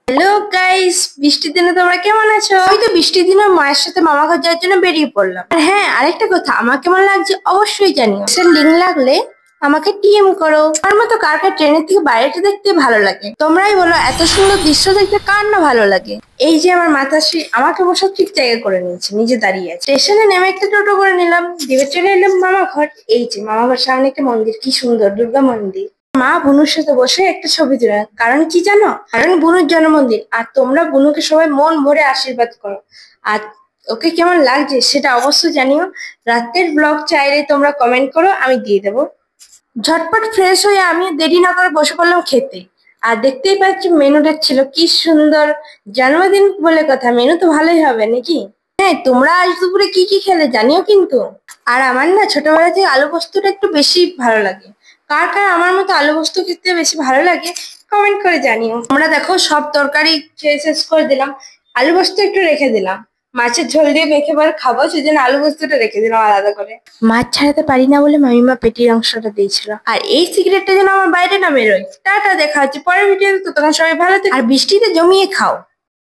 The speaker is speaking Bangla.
হ্যালো গাইস, বৃষ্টির দিনে তোমরা কেমন আছো? আমি তো বৃষ্টির দিনে মায়ের সাথে মামা ঘর যাওয়ার জন্য বেরিয়ে পড়লাম। আর হ্যাঁ, আরেকটা কথা, আমার কেমন লাগছে অবশ্যই জানিও। লিংক লাগলে আমাকে টিএম করো। আমার মতো কার কার ট্রেনের থেকে বাইরেটা দেখতে ভালো লাগে? তোমরাই বলো, এত সুন্দর দৃশ্য দেখতে কার না ভালো লাগে? এই যে আমার মাতাশ্রী আমাকে বসার ঠিক জায়গা করে নিয়েছে, নিজে দাঁড়িয়ে আছে। স্টেশনে নেমে একটা টোটো করে নিলাম, দিয়ে চলে এলাম মামা ঘর। এই যে মামা ঘর সামনে একটা মন্দির, কি সুন্দর দুর্গা মন্দির। মা বুনুর সাথে বসে একটা ছবি তুলে, কারণ কি জানো? কারণ বুনুর জন্মদিন, আর তোমরা বুনুকে সবাই মন ভরে আশীর্বাদ করো। আর ওকে কেমন লাগছে সেটা অবশ্যই জানিও। রাতের ব্লগ চাইলে তোমরা কমেন্ট করো, আমি দিয়ে দেবো। ঝটপট ফ্রেশ হয়ে আমি দেরি না করে বসে পড়লাম খেতে। আর দেখতেই পাচ্ছি মেনুটা ছিল কি সুন্দর। জন্মদিন বলে কথা, মেনু তো ভালোই হবে নাকি? হ্যাঁ, তোমরা আজ দুপুরে কি কি খেলে জানিও কিন্তু। আর আমার না ছোটবেলা থেকে আলু পোস্তটা একটু বেশি ভালো লাগে। কার কার আমার মতো আলু পোস্ত খেতে বেশি ভালো লাগে কমেন্ট করে জানিও। আমরা দেখো সব তরকারি খেয়ে শেষ করে দিলাম, আলু পোস্ত একটু রেখে দিলাম। মাছের ঝোল দিয়ে মেখে পরে খাবো, সেজন্য আলু পোস্তটা রেখে দিলাম আলাদা করে। মাছ ছাড়াতে পারি না বলে মামিমা পেটির অংশটা দিয়েছিল। আর এই সিগারেটটা যেন আমার বাইরে না বেরোয়। টাটা, দেখা হচ্ছে পরের ভিডিওতে। ততক্ষণ সবাই ভালো থেকে আর বৃষ্টিতে জমিয়ে খাও।